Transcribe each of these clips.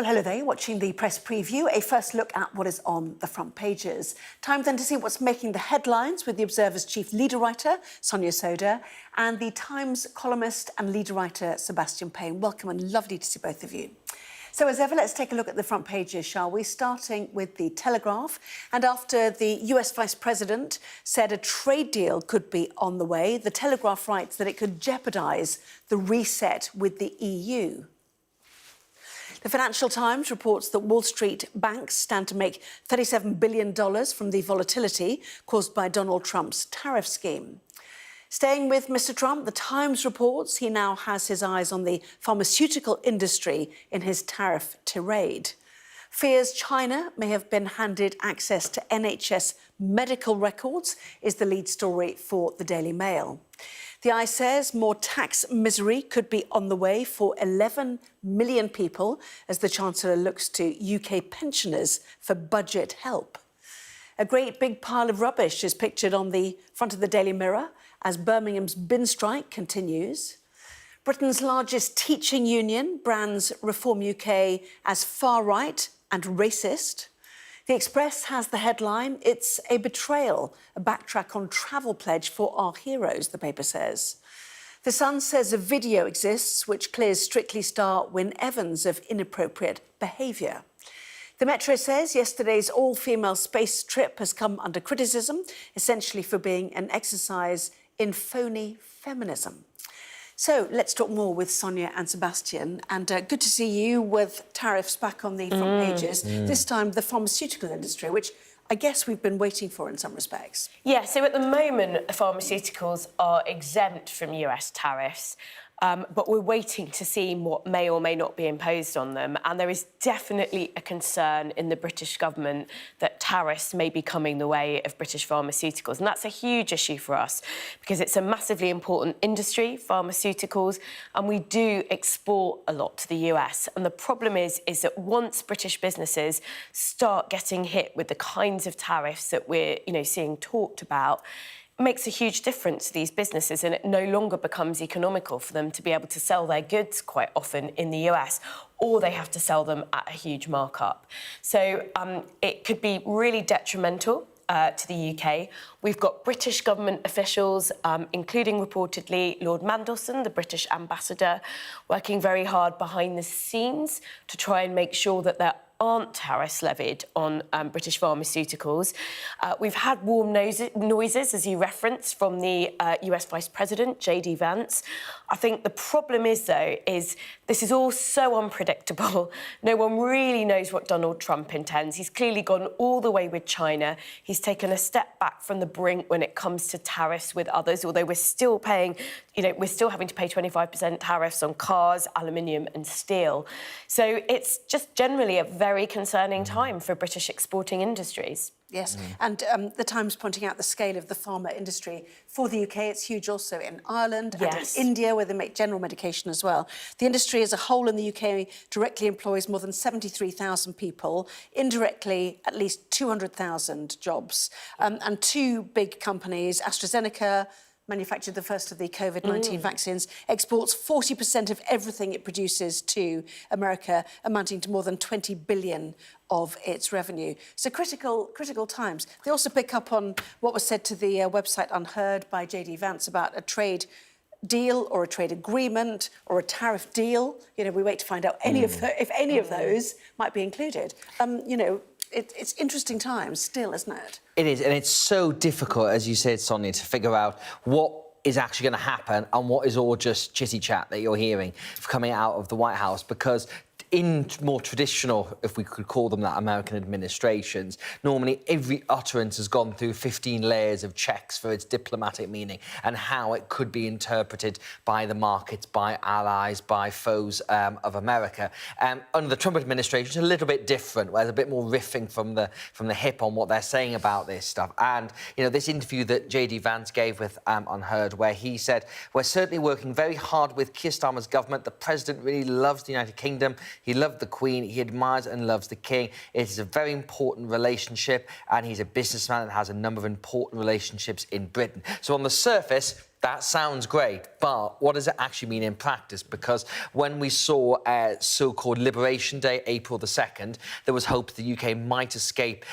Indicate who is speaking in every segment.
Speaker 1: Well, hello there, you're watching the press preview, a first look at what is on the front pages. Time then to see what's making the headlines with the Observer's chief leader writer, Sonia Sodha, and the Times columnist and leader writer, Sebastian Payne. Welcome and lovely to see both of you. So as ever, let's take a look at the front pages, shall we? Starting with the Telegraph. And after the US Vice President said a trade deal could be on the way, the Telegraph writes that it could jeopardise the reset with the EU. The Financial Times reports that Wall Street banks stand to make $37 billion from the volatility caused by Donald Trump's tariff scheme. Staying with Mr. Trump, the Times reports he now has his eyes on the pharmaceutical industry in his tariff tirade. Fears China may have been handed access to NHS medical records is the lead story for the Daily Mail. The Eye says more tax misery could be on the way for 11 million people as the Chancellor looks to UK pensioners for budget help. A great big pile of rubbish is pictured on the front of the Daily Mirror as Birmingham's bin strike continues. Britain's largest teaching union brands Reform UK as far-right and racist. The Express has the headline, "It's a betrayal, a backtrack on travel pledge for our heroes," the paper says. The Sun says a video exists which clears Strictly star Wyn Evans of inappropriate behaviour. The Metro says yesterday's all-female space trip has come under criticism, essentially for being an exercise in phony feminism. So let's talk more with Sonia and Sebastian. And good to see you with tariffs back on the front pages. This time the pharmaceutical industry, which I guess we've been waiting for in some respects.
Speaker 2: Yeah, so at the moment, pharmaceuticals are exempt from US tariffs. But we're waiting to see what may or may not be imposed on them. And there is definitely a concern in the British government that tariffs may be coming the way of British pharmaceuticals. And that's a huge issue for us because it's a massively important industry, pharmaceuticals, and we do export a lot to the US. And the problem is that once British businesses start getting hit with the kinds of tariffs that we're, seeing talked about, makes a huge difference to these businesses, and it no longer becomes economical for them to be able to sell their goods quite often in the US, or they have to sell them at a huge markup. So it could be really detrimental to the UK. We've got British government officials, including reportedly Lord Mandelson, the British ambassador, working very hard behind the scenes to try and make sure that there aren't tariffs levied on British pharmaceuticals. We've had warm noises, as you referenced, from the US Vice President, J.D. Vance. I think the problem is, though, this is all so unpredictable. No one really knows what Donald Trump intends. He's clearly gone all the way with China. He's taken a step back from the brink when it comes to tariffs with others, although we're still paying, we're still having to pay 25% tariffs on cars, aluminium and steel. So it's just generally a very concerning time for British exporting industries.
Speaker 1: Yes, and the Times pointing out the scale of the pharma industry for the UK. It's huge also in Ireland and in India, where they make general medication as well. The industry as a whole in the UK directly employs more than 73,000 people, indirectly at least 200,000 jobs. And two big companies, AstraZeneca, manufactured the first of the COVID-19 vaccines, exports 40% of everything it produces to America, amounting to more than 20 billion of its revenue. So critical times. They also pick up on what was said to the website Unheard by J.D. Vance about a trade deal or a trade agreement or a tariff deal. We wait to find out if any of those might be included. It's interesting times still, isn't it?
Speaker 3: It is, and it's so difficult, as you said, Sonia, to figure out what is actually going to happen and what is all just chitty chat that you're hearing coming out of the White House, because in more traditional, if we could call them that, American administrations, normally every utterance has gone through 15 layers of checks for its diplomatic meaning and how it could be interpreted by the markets, by allies, by foes of America. Under the Trump administration, it's a little bit different, where there's a bit more riffing from the hip on what they're saying about this stuff. And, this interview that J.D. Vance gave with Unheard, where he said, "We're certainly working very hard with Keir Starmer's government. The president really loves the United Kingdom. He loved the Queen, he admires and loves the King. It is a very important relationship, and he's a businessman and has a number of important relationships in Britain." So on the surface, That sounds great, but what does it actually mean in practice? Because when we saw so-called Liberation Day, April the 2nd, there was hope the UK might escape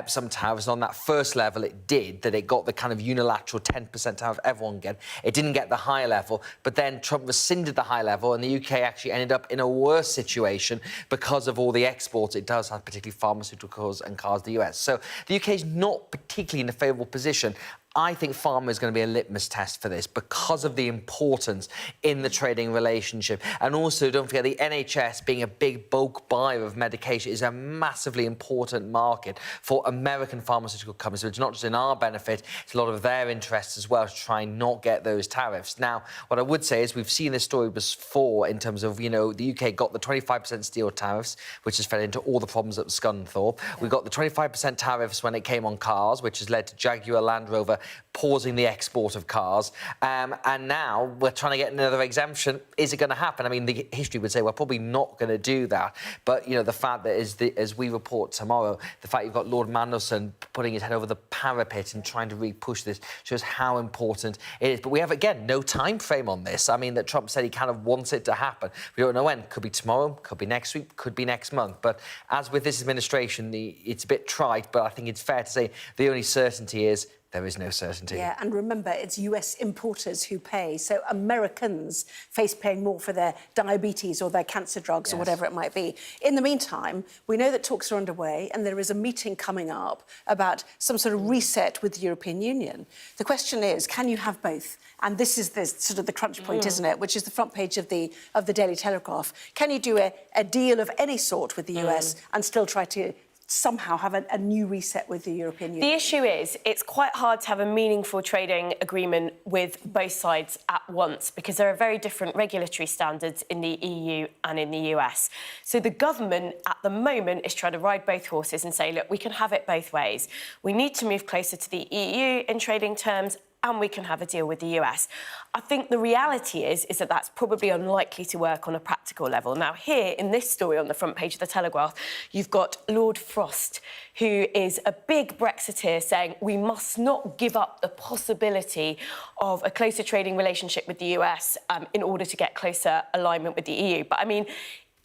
Speaker 3: some tariffs. On that first level, it did, that it got the kind of unilateral 10% tariff everyone get. It didn't get the higher level, but then Trump rescinded the high level, and the UK actually ended up in a worse situation because of all the exports it does have, particularly pharmaceuticals and cars to the US. So the UK is not particularly in a favourable position. I think pharma is going to be a litmus test for this because of the importance in the trading relationship. And also, don't forget, the NHS being a big bulk buyer of medication is a massively important market for American pharmaceutical companies. So it's not just in our benefit, it's a lot of their interests as well to try and not get those tariffs. Now, what I would say is we've seen this story before in terms of, you know, the UK got the 25% steel tariffs, which has fed into all the problems at Scunthorpe. Yeah. We got the 25% tariffs when it came on cars, which has led to Jaguar Land Rover pausing the export of cars, and now we're trying to get another exemption. Is it going to happen? I mean, the history would say we're probably not going to do that, but, you know, the fact that as we report tomorrow, the fact you've got Lord Mandelson putting his head over the parapet and trying to re-push this shows how important it is. But we have, again, no time frame on this. I mean, that Trump said he kind of wants it to happen. We don't know when. Could be tomorrow, could be next week, could be next month. But as with this administration, it's a bit trite, but I think it's fair to say the only certainty is there is no certainty.
Speaker 1: Yeah, and remember, it's US importers who pay. So Americans face paying more for their diabetes or their cancer drugs or whatever it might be. In the meantime, we know that talks are underway and there is a meeting coming up about some sort of reset with the European Union. The question is, can you have both? And this is the sort of the crunch point, isn't it? Which is the front page of the Daily Telegraph. Can you do a deal of any sort with the US and still try to somehow have a new reset with the European Union?
Speaker 2: The issue is it's quite hard to have a meaningful trading agreement with both sides at once because there are very different regulatory standards in the EU and in the US. So the government at the moment is trying to ride both horses and say, look, we can have it both ways. We need to move closer to the EU in trading terms and we can have a deal with the US. I think the reality is that that's probably unlikely to work on a practical level. Now, here in this story on the front page of the Telegraph, you've got Lord Frost, who is a big Brexiteer, saying we must not give up the possibility of a closer trading relationship with the US in order to get closer alignment with the EU. But, I mean,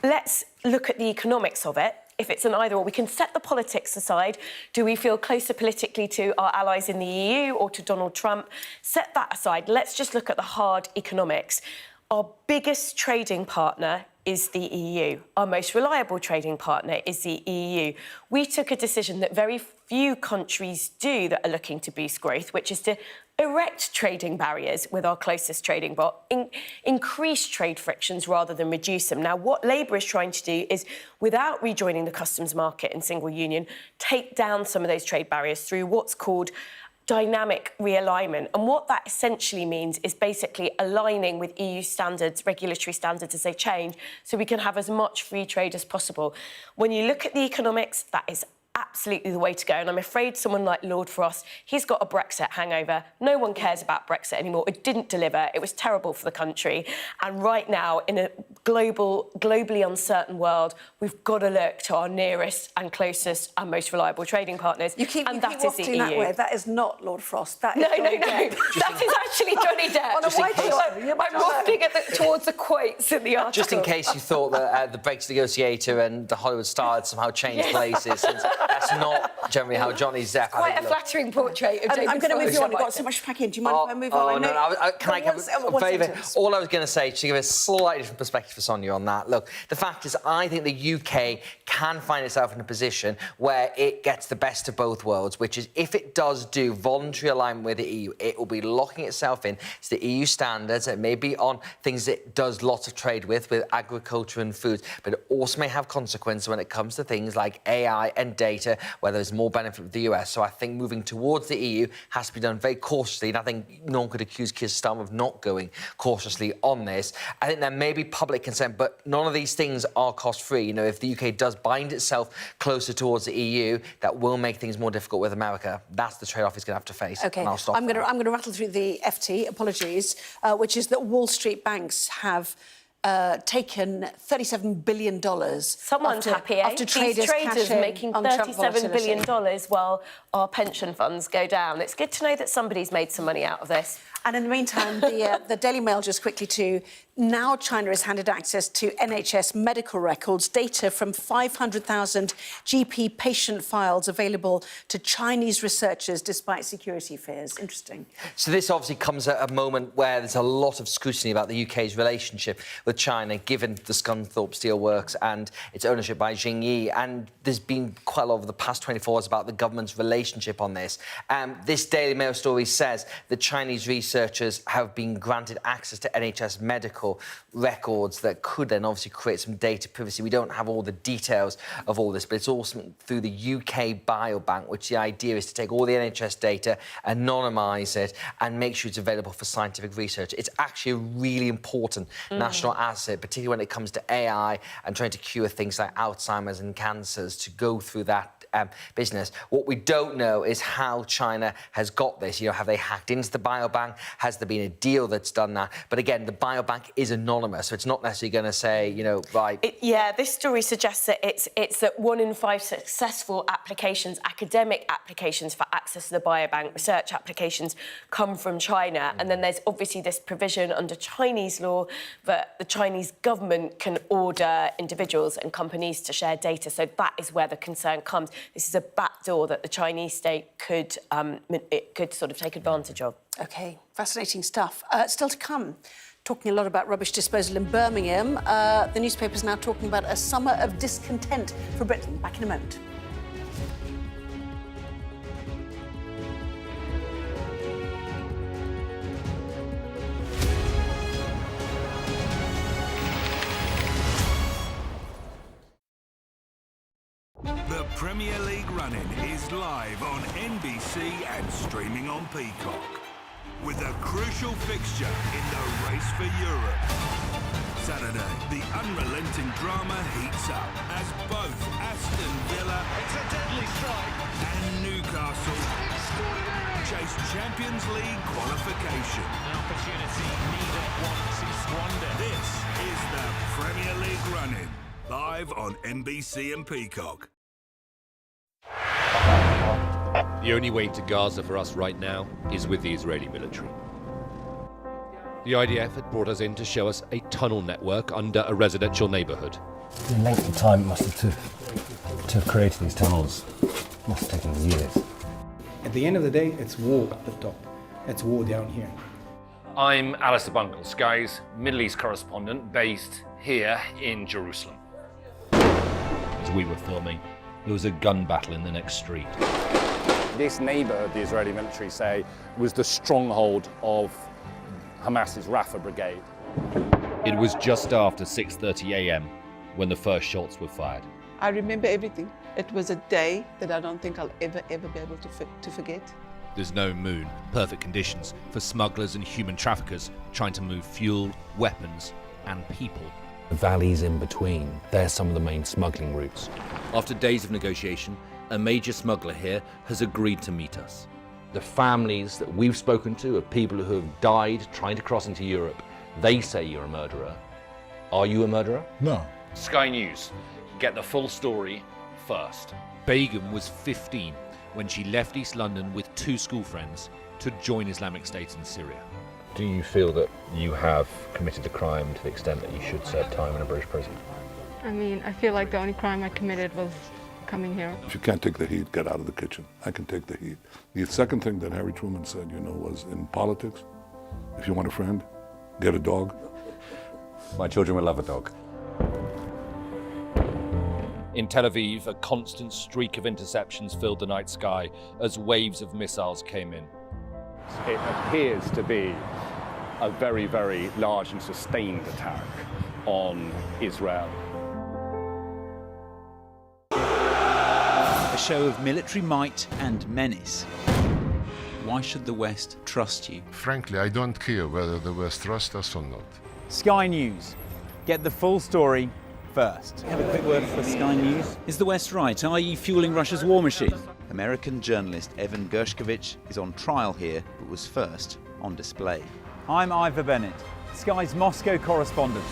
Speaker 2: let's look at the economics of it. If it's an either or, we can set the politics aside. Do we feel closer politically to our allies in the EU or to Donald Trump? Set that aside. Let's just look at the hard economics. Our biggest trading partner is the EU. Our most reliable trading partner is the EU. We took a decision that very few countries do that are looking to boost growth, which is to erect trading barriers with our closest trading bloc, increase trade frictions rather than reduce them. Now, what Labour is trying to do is, without rejoining the customs market and single union, take down some of those trade barriers through what's called dynamic realignment. And what that essentially means is basically aligning with EU standards, regulatory standards as they change, so we can have as much free trade as possible. When you look at the economics, that is absolutely the way to go. And I'm afraid someone like Lord Frost, he's got a Brexit hangover. No one cares about Brexit anymore. It didn't deliver. It was terrible for the country. And right now, in a globally uncertain world, we've got to look to our nearest and clososest and most reliable trading partners.
Speaker 1: You keep wafting that way. That is not Lord Frost. That is
Speaker 2: no. That is actually Johnny Depp. I'm wafting towards the quotes in the article.
Speaker 3: Just in case you thought that the Brexit negotiator and the Hollywood star had somehow changed places. That's not generally how Johnny Depp...
Speaker 2: Quite a flattering portrait of David
Speaker 1: I'm going to move you on. You've got so much to pack in. Do you mind if I move on?
Speaker 3: Can I give a favour? All I was going to say, to give a slightly different perspective for Sonia on that, look, the fact is I think the UK can find itself in a position where it gets the best of both worlds, which is if it does do voluntary alignment with the EU, it will be locking itself in to the EU standards. It may be on things it does lots of trade with agriculture and food, but it also may have consequences when it comes to things like AI and data, where there's more benefit with the US. So I think moving towards the EU has to be done very cautiously, and I think no one could accuse Keir Starmer of not going cautiously on this. I think there may be public consent, but none of these things are cost-free. You know, if the UK does bind itself closer towards the EU, that will make things more difficult with America. That's the trade-off he's going to have to face.
Speaker 1: OK,
Speaker 3: and I'll stop
Speaker 1: I'm going to rattle through the FT, apologies, which is that Wall Street banks have taken $37 billion.
Speaker 2: Someone's happy, eh?
Speaker 1: After
Speaker 2: traders making $37 billion while our pension funds go down. It's good to know that somebody's made some money out of this.
Speaker 1: And in the meantime, the Daily Mail just quickly too. Now China has handed access to NHS medical records, data from 500,000 GP patient files available to Chinese researchers despite security fears. Interesting.
Speaker 3: So this obviously comes at a moment where there's a lot of scrutiny about the UK's relationship with China, given the Scunthorpe Steelworks and its ownership by Xingyi. And there's been quite a lot over the past 24 hours about the government's relationship on this. This Daily Mail story says that Chinese researchers have been granted access to NHS medical records that could then obviously create some data privacy. We don't have all the details of all this, but it's also through the UK Biobank, which the idea is to take all the NHS data, anonymise it, and make sure it's available for scientific research. It's actually a really important national asset, particularly when it comes to AI and trying to cure things like Alzheimer's and cancers, to go through that business. What we don't know is how China has got this. You know, have they hacked into the biobank? Has there been a deal that's done that? But again, the biobank is anonymous, so it's not necessarily going to say, you know, right.
Speaker 2: This story suggests that it's that 1 in 5 successful applications, academic applications for access to the biobank, research applications, come from China. And then there's obviously this provision under Chinese law that the Chinese government can order individuals and companies to share data. So that is where the concern comes. This is a backdoor that the Chinese state could sort of take advantage of.
Speaker 1: OK, fascinating stuff. Still to come, talking a lot about rubbish disposal in Birmingham. The newspaper's now talking about a summer of discontent for Britain. Back in a moment.
Speaker 4: The Premier League Running is live on NBC and streaming on Peacock, with a crucial fixture in the race for Europe. Saturday, the unrelenting drama heats up as both Aston Villa and Newcastle chase Champions League qualification.
Speaker 5: An opportunity neither wants to squander.
Speaker 4: This is the Premier League Running, live on NBC and Peacock.
Speaker 6: The only way to Gaza for us right now is with the Israeli military. The IDF had brought us in to show us a tunnel network under a residential neighbourhood.
Speaker 7: The length of time it must have to have created these tunnels must have taken years.
Speaker 8: At the end of the day, it's war at the top. It's war down here.
Speaker 6: I'm Alistair Bunkle, Sky's Middle East correspondent based here in Jerusalem. As we were filming, there was a gun battle in the next street.
Speaker 9: This neighbourhood, the Israeli military say, was the stronghold of Hamas's Rafah brigade.
Speaker 6: It was just after 6:30 a.m. when the first shots were fired.
Speaker 10: I remember everything. It was a day that I don't think I'll ever be able to forget.
Speaker 6: There's no moon, perfect conditions for smugglers and human traffickers trying to move fuel, weapons and people.
Speaker 7: The valleys in between, they're some of the main smuggling routes.
Speaker 11: After days of negotiation, a major smuggler here has agreed to meet us.
Speaker 7: The families that we've spoken to of people who have died trying to cross into Europe, they say you're a murderer. Are you a murderer?
Speaker 4: No.
Speaker 6: Sky News, get the full story first. Begum was 15 when she left East London with 2 school friends to join Islamic State in Syria.
Speaker 7: Do you feel that you have committed a crime to the extent that you should serve time in a British prison?
Speaker 12: I mean, I feel like the only crime I committed was coming here.
Speaker 4: If you can't take the heat, get out of the kitchen. I can take the heat. The second thing that Harry Truman said, was in politics, if you want a friend, get a dog.
Speaker 9: My children will love a dog.
Speaker 6: In Tel Aviv, a constant streak of interceptions filled the night sky as waves of missiles came in.
Speaker 9: It appears to be a very, very large and sustained attack on Israel.
Speaker 5: A show of military might and menace. Why should the West trust you?
Speaker 4: Frankly, I don't care whether the West trusts us or not.
Speaker 5: Sky News. Get the full story first. Have a quick word for Sky News. Is the West right? Are you fueling Russia's war machine? American journalist Evan Gershkovich is on trial here, but was first on display. I'm Ivor Bennett, Sky's Moscow correspondent.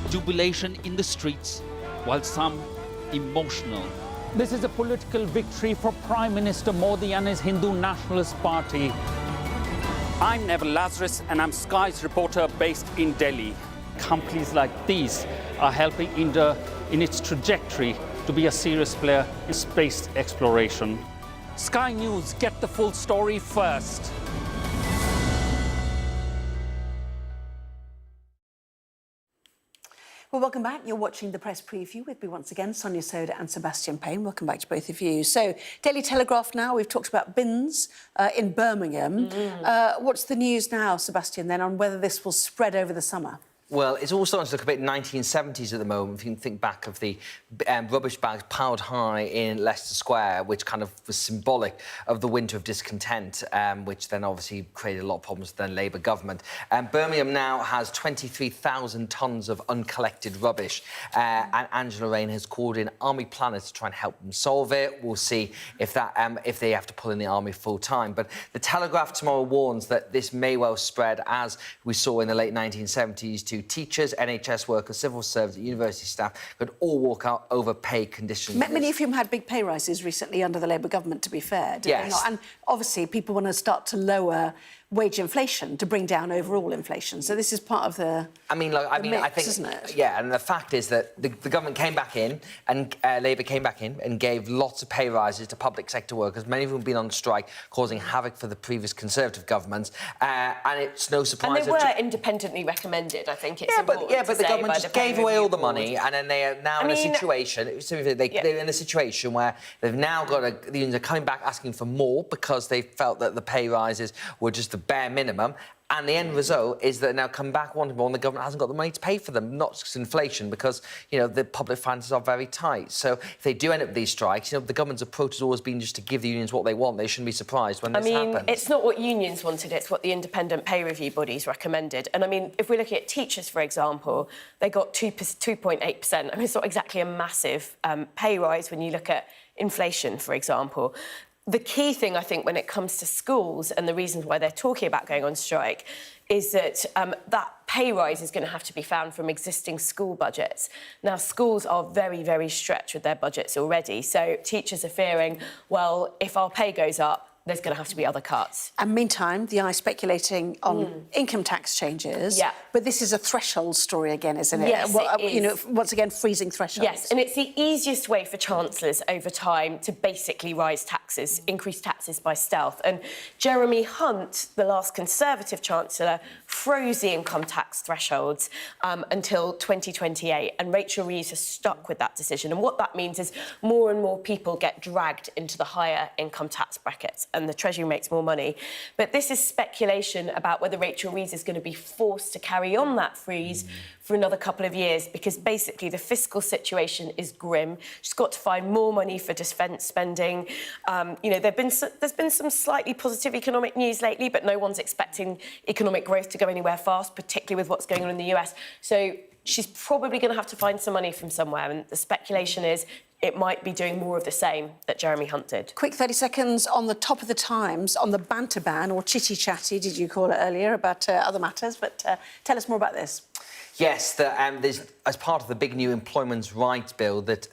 Speaker 11: Jubilation in the streets, while some emotional
Speaker 13: This is a political victory for Prime Minister Modi and his Hindu Nationalist Party. I'm Neville Lazarus and I'm Sky's reporter based in Delhi. Companies like these are helping India in its trajectory to be a serious player in space exploration. Sky News, get the full story first.
Speaker 1: Well, welcome back. You're watching the press preview with me once again, Sonia Sodha and Sebastian Payne. Welcome back to both of you. So, Daily Telegraph now, we've talked about bins in Birmingham. What's the news now, Sebastian, then, on whether this will spread over the summer?
Speaker 3: Well, it's all starting to look a bit 1970s at the moment. If you can think back of the rubbish bags piled high in Leicester Square, which kind of was symbolic of the winter of discontent, which then obviously created a lot of problems for the Labour government. Birmingham now has 23,000 tonnes of uncollected rubbish, and Angela Rayner has called in army planners to try and help them solve it. We'll see if they have to pull in the army full time. But the Telegraph tomorrow warns that this may well spread, as we saw in the late 1970s, to teachers, NHS workers, civil servants, university staff could all walk out over pay conditions.
Speaker 1: Many of whom had big pay rises recently under the Labour government, to be fair, did they not? And obviously people want to start to lower wage inflation to bring down overall inflation. So this is part of the mix,
Speaker 3: I think,
Speaker 1: isn't it?
Speaker 3: Yeah, and the fact is that the government came back in and Labour came back in and gave lots of pay rises to public sector workers. Many of them have been on strike, causing havoc for the previous Conservative governments. And it's no surprise...
Speaker 2: And they were independently recommended, I think it's important
Speaker 3: but the
Speaker 2: to
Speaker 3: government just gave away all the
Speaker 2: board.
Speaker 3: money, and then they are now in a situation... They're in a situation where they've now got the unions are coming back asking for more because they felt that the pay rises were just the bare minimum. And the end result is that they now come back wanting more, and the government hasn't got the money to pay for them, not just inflation, because, you know, the public finances are very tight. So if they do end up with these strikes, you know, the government's approach has always been just to give the unions what they want. They shouldn't be surprised when this happens.
Speaker 2: It's not what unions wanted, it's what the independent pay review bodies recommended. And, I mean, if we're looking at teachers, for example, they got 2.8%. I mean, it's not exactly a massive pay rise when you look at inflation, for example. The key thing, I think, when it comes to schools and the reasons why they're talking about going on strike is that that pay rise is going to have to be found from existing school budgets. Now, schools are very, very stretched with their budgets already. So teachers are fearing, well, if our pay goes up, there's going to have to be other cuts.
Speaker 1: And meantime, the eye speculating on income tax changes.
Speaker 2: Yeah.
Speaker 1: But this is a threshold story again, isn't it?
Speaker 2: Yes, it is.
Speaker 1: You know, once again, freezing thresholds.
Speaker 2: Yes, and it's the easiest way for chancellors over time to basically rise taxes, increase taxes by stealth. And Jeremy Hunt, the last Conservative chancellor, froze the income tax thresholds until 2028. And Rachel Reeves has stuck with that decision. And what that means is more and more people get dragged into the higher income tax brackets, and the Treasury makes more money. But this is speculation about whether Rachel Reeves is going to be forced to carry on that freeze for another couple of years, because basically the fiscal situation is grim. She's got to find more money for defence spending. You know, there's been some slightly positive economic news lately, but no one's expecting economic growth to go anywhere fast, particularly with what's going on in the US. So she's probably going to have to find some money from somewhere, and the speculation is it might be doing more of the same that Jeremy Hunt did.
Speaker 1: Quick 30 seconds on the top of the Times, on the banter ban, or chitty-chatty, did you call it earlier, about other matters. But tell us more about this.
Speaker 3: Yes, there's, as part of the big new employment rights bill that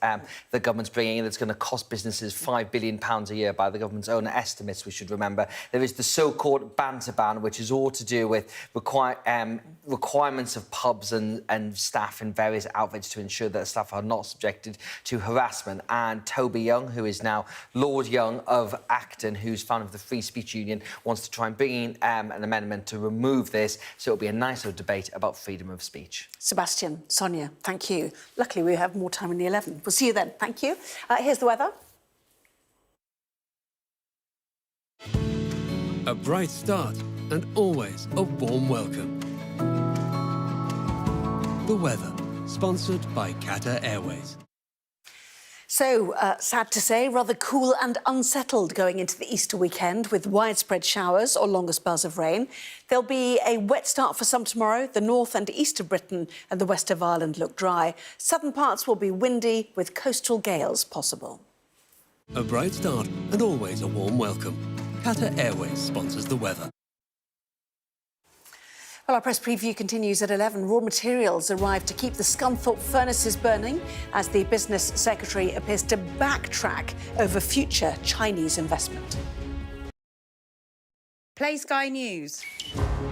Speaker 3: the government's bringing in, that's going to cost businesses £5 billion a year by the government's own estimates, we should remember. There is the so-called banter ban, which is all to do with requirements of pubs and staff in various outfits to ensure that staff are not subjected to harassment. And Toby Young, who is now Lord Young of Acton, who's founder of the Free Speech Union, wants to try and bring in an amendment to remove this, so it'll be a nice little debate about freedom of speech.
Speaker 1: Sebastian, Sonia, thank you. Luckily, we have more time in the 11. We'll see you then. Thank you. Here's the weather.
Speaker 14: A bright start and always a warm welcome. The weather, sponsored by Qatar Airways.
Speaker 1: So, sad to say, rather cool and unsettled going into the Easter weekend with widespread showers or longer spells of rain. There'll be a wet start for some tomorrow. The north and east of Britain and the west of Ireland look dry. Southern parts will be windy with coastal gales possible.
Speaker 14: A bright start and always a warm welcome. Qatar Airways sponsors the weather.
Speaker 1: Well, our press preview continues at 11. Raw materials arrive to keep the Scunthorpe furnaces burning as the business secretary appears to backtrack over future Chinese investment.
Speaker 15: Play Sky News.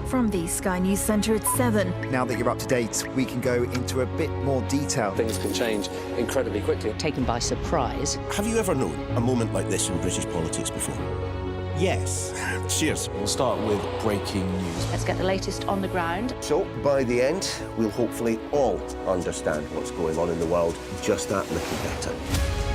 Speaker 16: From the Sky News Centre at 7.
Speaker 17: Now that you're up to date, we can go into a bit more detail.
Speaker 18: Things can change incredibly quickly.
Speaker 19: Taken by surprise.
Speaker 20: Have you ever known a moment like this in British politics before? Yes. Cheers.
Speaker 21: We'll start with breaking news.
Speaker 22: Let's get the latest on the ground.
Speaker 23: So, by the end, we'll hopefully all understand what's going on in the world just that little better.